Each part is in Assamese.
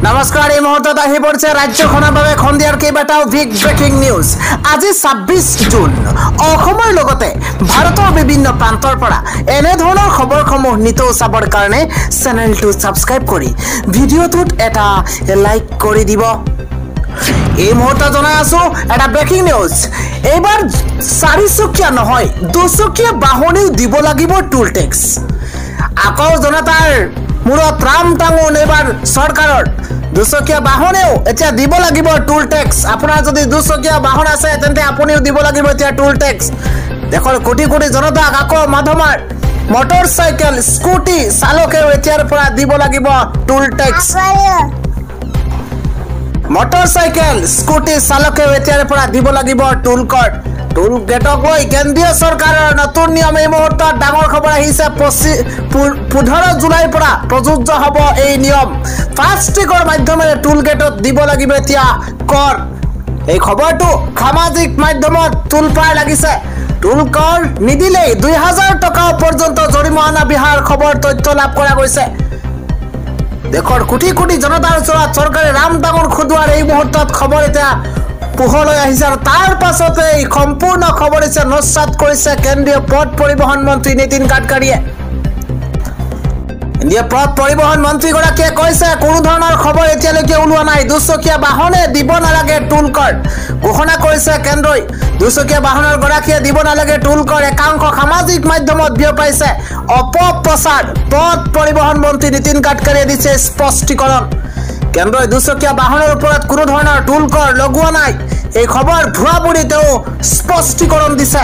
নমস্কাৰ এই মুহূৰ্তত আহি পৰিছে ৰাজ্যখনৰ বাবে খন্দিয়াৰ কেইবাটাও বিগ ব্ৰেকিং নিউজ। আজি ২৬ জুন অসমৰ লগতে ভাৰতৰ বিভিন্ন প্ৰান্তৰ পৰা এনে ধৰণৰ খবৰসমূহ নিতৌ চাবৰ কাৰণে চেনেলটো ছাবস্ক্ৰাইব কৰি ভিডিঅ'টোত এটা লাইক কৰি দিব। এই মুহূৰ্তত জনাই আছো এটা ব্ৰেকিং নিউজ। এইবাৰ ৪চকীয়া নহয় ২চকীয়া বাহনেও দিব লাগিব টুল টেক্স। আকৌ জনতাৰ মূৰত ৰাম টাঙোন এইবাৰ চৰকাৰৰ ২চকীয়া বাহনেও এতিয়া দিব লাগিব টুল টেক্স। আপোনাৰ যদি ২চকীয়া বাহন আছে তেন্তে আপুনিও দিব লাগিব এতিয়া টুল টেক্স। দেশৰ কোটি কোটি জনতাক আকৌ মাধমাৰ মটৰ চাইকেল স্কুটি চালকেও এতিয়াৰ পৰা দিব লাগিব toll tax. Motor cycle scooty চালকেও এতিয়াৰ পৰা দিব লাগিব টুল কৰ। টুল গেটক লৈ কেন্দ্ৰীয় চৰকাৰৰ নতুন নিয়ম এই মুহূৰ্তত ডাঙৰ খবৰ আহিছে। ১৫ জুলাইৰ পৰা প্ৰযোজ্য হ'ব এই নিয়ম। ফাষ্টেগৰ মাধ্যমেৰে টুল গেটত দিব লাগিব এতিয়া কৰ। এই খবৰটো সামাজিক মাধ্যমত তোলপাৰ লাগিছে। টুল কৰ নিদিলেই ২০০০ টকা পৰ্যন্ত জৰিমনা বিহাৰ খবৰ তথ্য লাভ কৰা গৈছে। দেশৰ কোটি কোটি জনতাৰ ওচৰত চৰকাৰে ৰাম টাঙোন খুদুৱাৰ এই মুহূৰ্তত খবৰ এতিয়া পোহৰলৈ আহিছে আৰু তাৰ পাছতে এই সম্পূৰ্ণ খবৰ হৈছে নস্যাৎ কৰিছে কেন্দ্ৰীয় পথ পৰিবহন মন্ত্ৰী নীতিন গাডকাৰীয়ে। কেন্দ্ৰীয় পথ পৰিবহন মন্ত্ৰীগৰাকীয়ে কৈছে কোনো ধৰণৰ খবৰ এতিয়ালৈকে ওলোৱা নাই। ২চকীয়া বাহনে দিব নালাগে টুল কৰ ঘোষণা কৰিছে কেন্দ্ৰই। ২চকীয়া বাহনৰ গৰাকীয়ে দিব নালাগে টুল কৰ। একাংশ সামাজিক মাধ্যমত বিয়পাইছে অপপ্ৰচাৰ। পথ পৰিবহন মন্ত্ৰী নীতিন গাডকাৰীয়ে দিছে স্পষ্টীকৰণ। কেন্দ্ৰই ২চকীয়া বাহনৰ ওপৰত কোনো ধৰণৰ টুল কৰ লগোৱা নাই এই খবৰ ভুৱা বুলি তেওঁ স্পষ্টীকৰণ দিছে।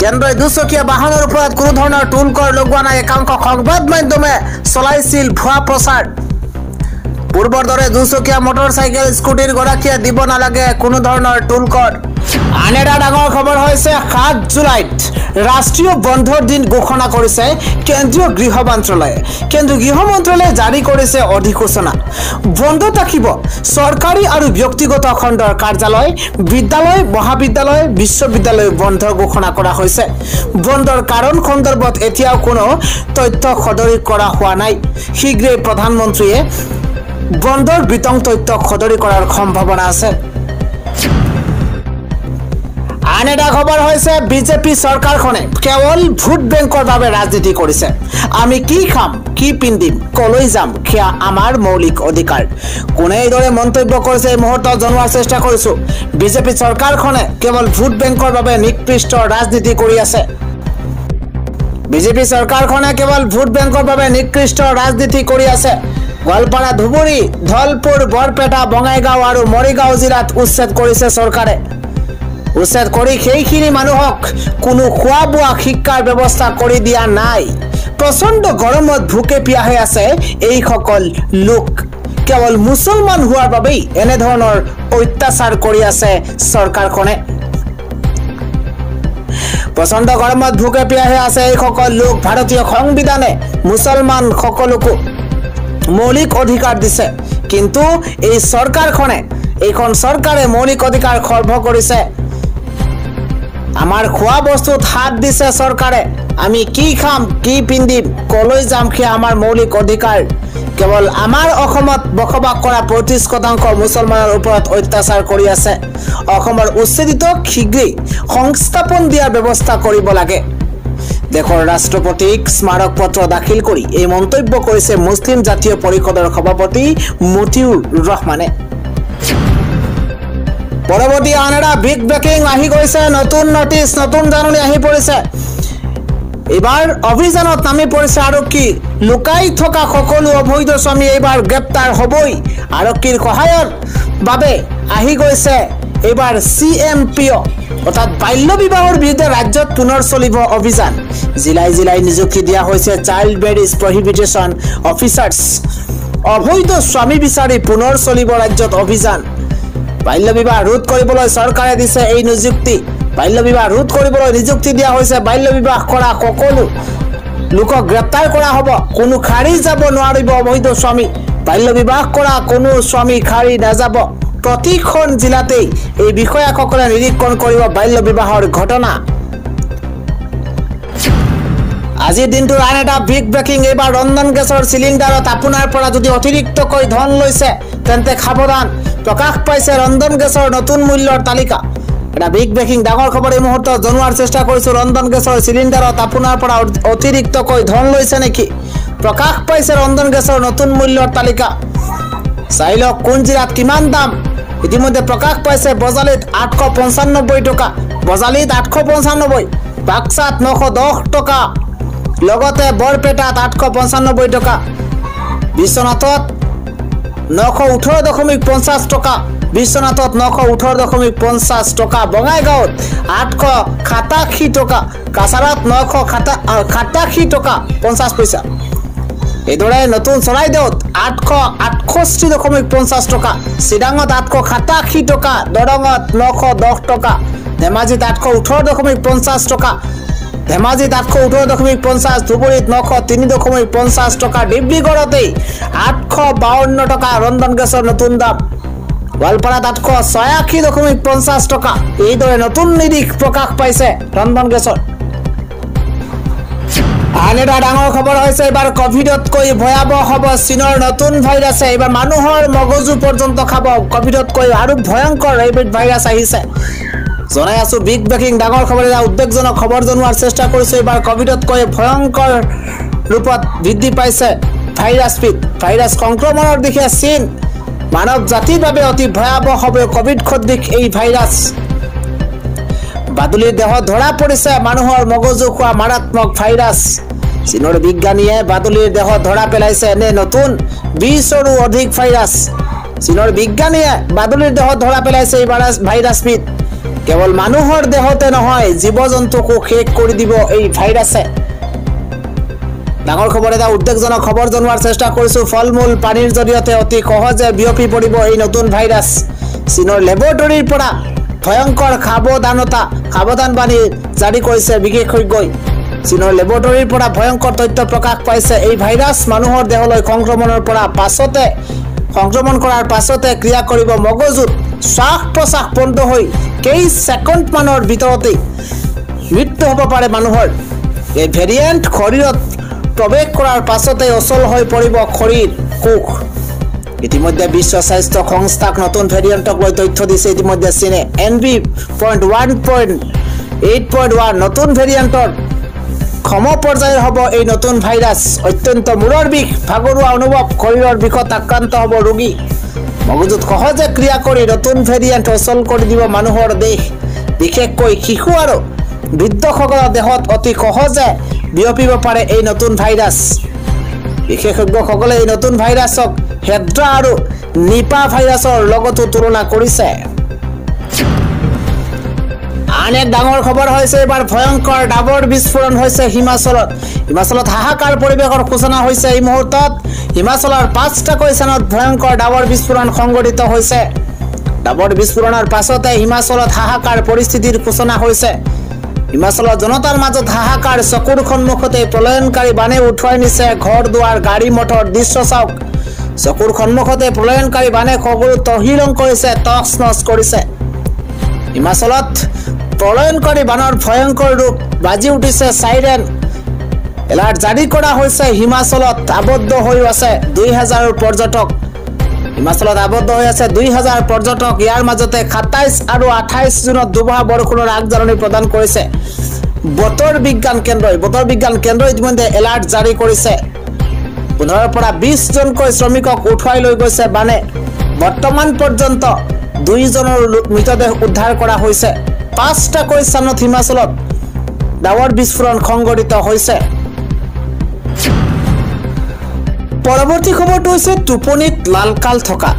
কেন্দ্ৰই ২চকীয়া বাহনৰ ওপৰত কোনো ধৰণৰ টুল কৰ লগোৱা নাই। একাংশ সংবাদ মাধ্যমে চলাইছিল ভুৱা প্ৰচাৰ। পূৰ্বৰ দৰে ২চকীয়া মটৰ চাইকেল স্কুটিৰ গৰাকীয়ে দিব নালাগে কোনো ধৰণৰ টুল কৰ। আন এটা ডাঙৰ খবৰ হৈছে ৭ জুলাইত ৰাষ্ট্ৰীয় বন্ধৰ দিন ঘোষণা কৰিছে কেন্দ্ৰীয় গৃহ মন্ত্ৰালয়ে। কেন্দ্ৰীয় গৃহ মন্ত্ৰালয়ে জাৰি কৰিছে অধিসূচনা। বন্ধ থাকিব চৰকাৰী আৰু ব্যক্তিগত খণ্ডৰ কাৰ্যালয়, বিদ্যালয়, মহাবিদ্যালয়, বিশ্ববিদ্যালয় বন্ধ ঘোষণা কৰা হৈছে। বন্ধৰ কাৰণ সন্দৰ্ভত এতিয়াও কোনো তথ্য সদৰি কৰা হোৱা নাই। শীঘ্ৰেই প্ৰধানমন্ত্ৰীয়ে বন্ধৰ বিতং তথ্য সদৰি কৰাৰ সম্ভাৱনা আছে। আন এটা খবৰ হৈছে বিজেপি চৰকাৰখনে কেৱল ভোট বেংকৰ বাবে ৰাজনীতি কৰিছে। আমি কি খাম, কি পিন্ধিম, কলৈ যাম সেয়া আমাৰ মৌলিক অধিকাৰ। কোনে এইদৰে মন্তব্য কৰিছে এই মুহূৰ্তত জনোৱাৰ চেষ্টা কৰিছো। বিজেপি চৰকাৰখনে কেৱল ভোট বেংকৰ বাবে নিকৃষ্ট ৰাজনীতি কৰি আছে। বিজেপি চৰকাৰখনে কেৱল ভোট বেংকৰ বাবে নিকৃষ্ট ৰাজনীতি কৰি আছে। গোৱালপাৰা, ধুবুৰী, ধলপুৰ, বৰপেটা, বঙাইগাঁও আৰু মৰিগাঁও জিলাত উচ্ছেদ কৰিছে চৰকাৰে। উচ্ছেদ কৰি সেইখিনি মানুহক কোনো খোৱা বোৱা শিক্ষাৰ ব্যৱস্থা কৰি দিয়া নাই। প্ৰচণ্ড গৰমত ভোকে পিয়াহে আছে এইসকল লোক। কেৱল মুছলমান হোৱাৰ বাবেই এনেধৰণৰ অত্যাচাৰ কৰি আছে চৰকাৰখনে। প্ৰচণ্ড গৰমত ভোকে পিয়াহে আছে এইসকল লোক। ভাৰতীয় সংবিধানে মুছলমান সকলোকো মৌলিক অধিকাৰ দিছে, কিন্তু এই চৰকাৰখনে এইখন চৰকাৰে মৌলিক অধিকাৰ খৰ্ব কৰিছে। আমাৰ খোৱা বস্তুত হাত দিছে চৰকাৰে। আমি কি খাম, কি পিন্ধিম, কলৈ যাম সেয়া আমাৰ মৌলিক অধিকাৰ। কেৱল আমাৰ অসমত বসবাস কৰা ৩৫% মুছলমানৰ ওপৰত অত্যাচাৰ কৰি আছে। অসমৰ উচ্ছেদিতক শীঘ্ৰেই সংস্থাপন দিয়াৰ ব্যৱস্থা কৰিব লাগে। দেশৰ ৰাষ্ট্ৰপতিক স্মাৰক পত্ৰ দাখিল কৰি এই মন্তব্য কৰিছে মুছলিম জাতীয় পৰিষদৰ সভাপতি মতিউৰ ৰহমানে। পৰৱৰ্তী আন এটা বিগ ব্ৰেকিং আহি গৈছে। নতুন নটিচ, নতুন জাননী আহি পৰিছে। এইবাৰ অভিযানত নামি পৰিছে আৰক্ষী। লুকাই থকা সকলো অবৈধ স্বামী এইবাৰ গ্ৰেপ্তাৰ হ'বই। আৰক্ষীৰ সহায়ৰ বাবে আহি গৈছে এইবাৰ CMPO অৰ্থাৎ বাল্য বিবাহৰ বিৰুদ্ধে ৰাজ্যত পুনৰ চলিব অভিযান। জিলাই জিলাই নিযুক্তি দিয়া হৈছে চাইল্ড মেৰিজ প্ৰহিবিটেশ্যন অফিচাৰ্ছ। অবৈধ স্বামী বিচাৰি পুনৰ চলিব ৰাজ্যত অভিযান। বাল্য বিবাহ ৰোধ কৰিবলৈ চৰকাৰে দিছে এই নিযুক্তি। বাল্য বিবাহ ৰোধ কৰিবলৈ নিযুক্তি দিয়া হৈছে। বাল্য বিবাহ কৰা সকলো লোকক গ্ৰেপ্তাৰ কৰা হ'ব। কোনো খাৰি যাব নোৱাৰিব অবৈধ স্বামী। বাল্য বিবাহ কৰা কোনো স্বামী খাৰি নাযাব। প্ৰতিখন জিলাতেই এই বিষয়াসকলে নিৰীক্ষণ কৰিব বাল্য বিবাহৰ ঘটনা। আজিৰ দিনটোৰ আন এটা বিগ ব্ৰেকিং এইবাৰ ৰন্ধন গেছৰ চিলিণ্ডাৰত আপোনাৰ পৰা যদি অতিৰিক্তকৈ ধন লৈছে তেন্তে সাৱধান প্ৰকাশ পাইছে ৰন্ধন গেছৰ নতুন মূল্যৰ তালিকা এটা বিগ ব্ৰেকিং ডাঙৰ খবৰ এই মুহূৰ্তত জনোৱাৰ চেষ্টা কৰিছো ৰন্ধন গেছৰ চিলিণ্ডাৰত আপোনাৰ পৰা অতিৰিক্তকৈ ধন লৈছে নেকি প্ৰকাশ পাইছে ৰন্ধন গেছৰ নতুন মূল্যৰ তালিকা চাই লওক কোন জিলাত কিমান দাম ইতিমধ্যে প্ৰকাশ পাইছে বজালিত 895 টকা বজালিত 895 বাক্সাত 910 টকা লগতে বৰপেটাত 895 টকা বিশ্বনাথত 918.50 টকা বিশ্বনাথত 918.50 টকা বঙাইগাঁৱত 887 টকা কাছাৰত 987 টকা 50 পইচা এইদৰে নতুন চৰাইদেউত 868.50 টকা চিৰাঙত 887 টকা দৰঙত 910 টকা ধেমাজিত 818.50 টকা ধেমাজিত 818.50 ধুবুৰীত 903.50 টকা ডিব্ৰুগড়তে 852 টকা ৰন্ধন গেছৰ নতুন দাম গোৱালপাৰাত 886.50 টকা এইদৰে নতুন নিৰিখ প্ৰকাশ পাইছে ৰন্ধন গেছৰ আন এটা ডাঙৰ খবৰ হৈছে এবাৰ কোভিডতকৈ ভয়াবহ হ'ব চীনৰ নতুন ভাইৰাছে এবাৰ মানুহৰ মগজু পৰ্যন্ত খাব কোভিডতকৈ আৰু ভয়ংকৰ এইবিধ ভাইৰাছ আহিছে জনাই আছো বিগ ব্ৰেকিং ডাঙৰ খবৰ এটা উদ্বেগজনক খবৰ জনোৱাৰ চেষ্টা কৰিছো এবাৰ কোভিডতকৈ ভয়ংকৰ ৰূপত বৃদ্ধি পাইছে ভাইৰাছ সংক্ৰমণৰ দিশে চীন মানৱ জাতিৰ বাবে অতি ভয়াবহ হবে কোভিড সদৃশ এই ভাইৰাছ বাদুলিৰ দেহত ধৰা পৰিছে মানুহৰ মগজু খোৱা মাৰাত্মক ভাইৰাছ চীনৰ বিজ্ঞানীয়ে বাদুলিৰ দেহত ধৰা পেলাইছে এনে নতুন 20ৰো অধিক ভাইৰাছ চীনৰ বিজ্ঞানীয়ে বাদুলিৰ দেহত ধৰা পেলাইছে এই ভাইৰাছবিধ কেৱল মানুহৰ দেহতে নহয় জীৱ-জন্তুকো শেষ কৰি দিব এই ভাইৰাছে ডাঙৰ খবৰ এটা উদ্বেগজনক খবৰ জনোৱাৰ চেষ্টা কৰিছো ফলমূল পানীৰ জৰিয়তে অতি সহজে বিয়পি পৰিব এই নতুন ভাইৰাছ চীনৰ লেবৰেটৰীৰ পৰা ভয়ংকৰ সাৱধানবাণী জাৰি কৰিছে বিশেষজ্ঞই চীনৰ লেবৰেটৰীৰ পৰা ভয়ংকৰ তথ্য প্ৰকাশ পাইছে এই ভাইৰাছ মানুহৰ দেহলৈ সংক্ৰমণ কৰাৰ পাছতে ক্ৰিয়া কৰিব মগজুত শ্বাস প্ৰশ্বাস বন্ধ হৈ কেই ছেকেণ্ড মানৰ ভিতৰতে মৃত্যু হ'ব পাৰে মানুহৰ এই ভেৰিয়েণ্ট শৰীৰত প্ৰৱেশ কৰাৰ পাছতে অচল হৈ পৰিব শৰীৰ কোষ ইতিমধ্যে বিশ্ব স্বাস্থ্য সংস্থাক নতুন ভেৰিয়েণ্টক লৈ তথ্য দিছে ইতিমধ্যে চীনে NV.1.8.1 নতুন ভেৰিয়েণ্টৰ ক্ষম পৰ্যায়ৰ হ'ব এই নতুন ভাইৰাছ অত্যন্ত মূৰৰ বিষ ভাগৰুৱা অনুভৱ শৰীৰৰ বিষত আক্ৰান্ত হ'ব ৰোগী মগজুত সহজে ক্ৰিয়া কৰি নতুন ভেৰিয়েণ্ট অচল কৰি দিব মানুহৰ দেহ বিশেষকৈ শিশু আৰু বৃদ্ধসকলৰ দেহত অতি সহজে বিয়পিব পাৰে এই নতুন ভাইৰাছ বিশেষজ্ঞসকলে এই নতুন ভাইৰাছক হেড্ৰা আৰু নিপা ভাইৰাছৰ লগতো তুলনা কৰিছে আন এক ডাঙৰ খবৰ হৈছে এবাৰ ভয়ংকৰ ডাবৰ বিস্ফোৰণ হৈছে হিমাচলত হাহাকাৰ পৰিৱেশৰ সূচনা হৈছে এই মুহূৰ্তত হিমাচলৰ 5টাকৈ স্থানত ভয়ংকৰ ডাবৰ বিস্ফোৰণ সংঘটিত হৈছে ডাবৰ বিস্ফোৰণৰ পাছতে হিমাচলত হাহাকাৰ পৰিস্থিতিৰ সূচনা হৈছে হিমাচলৰ জনতাৰ মাজত হাহাকাৰ চকুৰ সন্মুখতে প্ৰলয়নকাৰী বানে উঠুৱাই নিছে ঘৰ দুৱাৰ গাড়ী মটৰ দৃশ্য চাওক চকুৰ সন্মুখতে প্ৰলয়নকাৰী বানে সকলো তহিলং কৰিছে টচ নচ কৰিছে হিমাচলত প্ৰলয়নকাৰী বানৰ ভয়ংকৰ ৰূপ বাজি উঠিছে সাইৰেন এলাৰ্ট জাৰি কৰা হৈছে হিমাচলত আবদ্ধ হৈ আছে 2000 পৰ্যটক হিমাচলত আবদ্ধ হৈ আছে 2000 পৰ্যটক ইয়াৰ মাজতে 27 আৰু 28 জুনত দুবাৰ বৰষুণৰ আগজাননী প্ৰদান কৰিছে বতৰ বিজ্ঞান কেন্দ্ৰই ইতিমধ্যে এলাৰ্ট জাৰি কৰিছে 15 পৰা 20 জনকৈ শ্ৰমিকক উঠুৱাই লৈ গৈছে বানে বৰ্তমান পৰ্যন্ত 2 জনৰ মৃতদেহ উদ্ধাৰ কৰা হৈছে 5টাকৈ স্থানত হিমাচলত ডাৱৰ বিস্ফোৰণ সংঘটিত হৈছে পৰৱৰ্তী খবৰটো হৈছে টোপনিত লালকাল থকা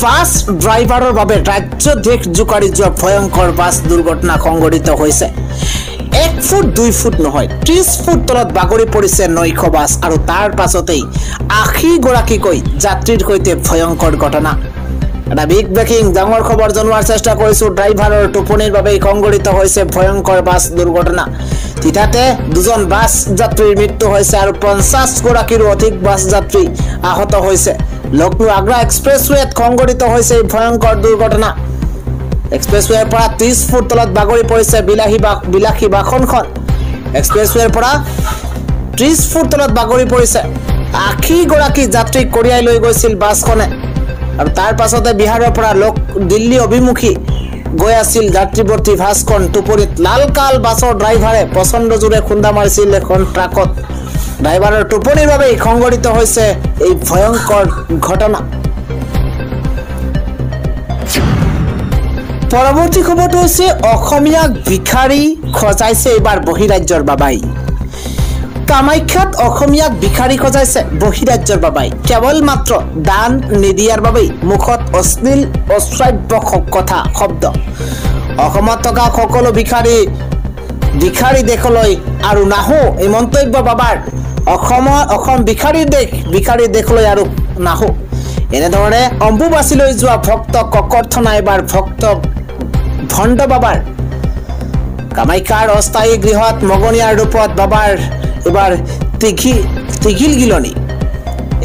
বাছ ড্ৰাইভাৰৰ বাবে ৰাজ্য দেশ জোকাৰি যোৱা ভয়ংকৰ বাছ দুৰ্ঘটনা সংঘটিত হৈছে 1 ফুট 2 ফুট নহয় 30 ফুট তলত বাগৰি পৰিছে 900 বাছ আৰু তাৰ পাছতেই 80 গৰাকীকৈ যাত্ৰীৰ সৈতে ভয়ংকৰ ঘটনা এটা বিগ ব্ৰেকিং ডাঙৰ খবৰ জনোৱাৰ চেষ্টা কৰিছো ড্ৰাইভাৰৰ টোপনিৰ বাবে সংঘটিত হৈছে ভয়ংকৰ বাছ দুৰ্ঘটনা তিতাতে দুজন বাছ যাত্ৰীৰ মৃত্যু হৈছে আৰু 50 গৰাকীৰো অধিক বাছ যাত্ৰী আহত হৈছে লক্ষ্ণৌ আগ্ৰা এক্সপ্ৰেছৱেত সংঘটিত হৈছে এই ভয়ংকৰ দুৰ্ঘটনা এক্সপ্ৰেছৱেৰ পৰা 30 ফুট তলত বাগৰি পৰিছে বিলাসী বাহনখন এক্সপ্ৰেছৱেৰ পৰা 30 ফুট তলত বাগৰি পৰিছে 80 গৰাকী যাত্ৰীক কঢ়িয়াই লৈ গৈছিল বাছখনে আৰু তাৰ পাছতে বিহাৰৰ পৰা দিল্লী অভিমুখী গৈ আছিল যাত্ৰীবৰ্তী বাছখন টোপনিত লালকাল বাছৰ ড্ৰাইভাৰে পছন্দ জোৰে খুন্দা মাৰিছিল এখন ট্ৰাকত ড্ৰাইভাৰৰ টোপনিৰ বাবে সংঘটিত হৈছে এই ভয়ংকৰ ঘটনা পৰৱৰ্তী খবৰটো হৈছে অসমীয়াক ভিখাৰী খজাইছে এবাৰ বহিৰাজ্যৰ বাবাই কামাখ্যাত অসমীয়াক ভিখাৰী খজাইছে বহিৰাজ্যৰ বাবাই কেৱল মাত্ৰ দান নিদিয়াৰ বাবে মুখত অশ্লীল অশ্ৰাব্য কথা শব্দ অসমত থকা সকলো ভিখাৰী দেশলৈ আৰু নাহো এই মন্তব্য বাবাৰ অসম ভিখাৰী দেশলৈ আৰু নাহো এনেদৰে অম্বুবাচীলৈ যোৱা ভক্ত ককৰ্থনা এবাৰ ভক্ত ভণ্ড বাবাৰ কামাখ্যাৰ অস্থায়ী গৃহত মগনীয়াৰ ৰূপত বাবাৰ এবাৰ তিঘিল গিলনি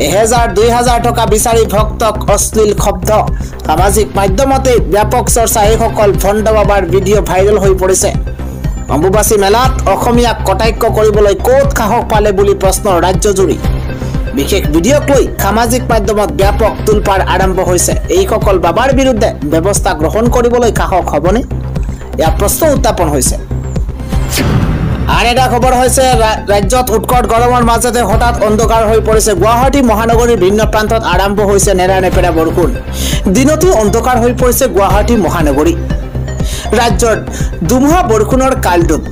1000-2000 টকা বিচাৰি ভক্তক অশ্লীল শব্দ সামাজিক মাধ্যমতে ব্যাপক চৰ্চা এইসকল ভণ্ড বাবাৰ ভিডিঅ' ভাইৰেল হৈ পৰিছে অম্বুবাচী মেলাত অসমীয়াক কটাক্ষ কৰিবলৈ ক'ত সাহস পালে বুলি প্ৰশ্ন ৰাজ্যজুৰি বিশেষ ভিডিঅ'ক লৈ সামাজিক মাধ্যমত ব্যাপক তোলপাৰ আৰম্ভ হৈছে এইসকল বাবাৰ বিৰুদ্ধে ব্যৱস্থা গ্ৰহণ কৰিবলৈ সাহস হ'বনে ইয়াৰ প্ৰশ্ন উত্থাপন হৈছে আন এটা খবৰ হৈছে ৰাজ্যত উৎকট গৰমৰ মাজতে হঠাৎ অন্ধকাৰ হৈ পৰিছে গুৱাহাটী মহানগৰীৰ ভিন্ন প্ৰান্তত আৰম্ভ হৈছে নেৰানেপেৰা বৰষুণ দিনতে অন্ধকাৰ হৈ পৰিছে গুৱাহাটী মহানগৰী ৰাজ্যত দুমুহা বৰষুণৰ কালডুব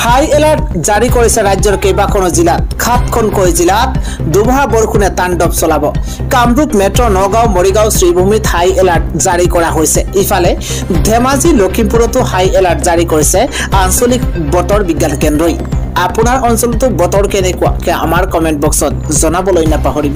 হাই এলাৰ্ট জাৰি কৰিছে ৰাজ্যৰ কেইবাখনো জিলাত 7খনকৈ জিলাত দুমুহা বৰষুণে তাণ্ডৱ চলাব কামৰূপ মেট্ৰ নগাঁও মৰিগাঁও শ্ৰীভূমিত হাই এলাৰ্ট জাৰি কৰা হৈছে ইফালে ধেমাজি লখিমপুৰতো হাই এলাৰ্ট জাৰি কৰিছে আঞ্চলিক বতৰ বিজ্ঞান কেন্দ্ৰই আপোনাৰ অঞ্চলতো বতৰ কেনেকুৱা আমাৰ কমেন্ট বক্সত জনাবলৈ নাপাহৰিব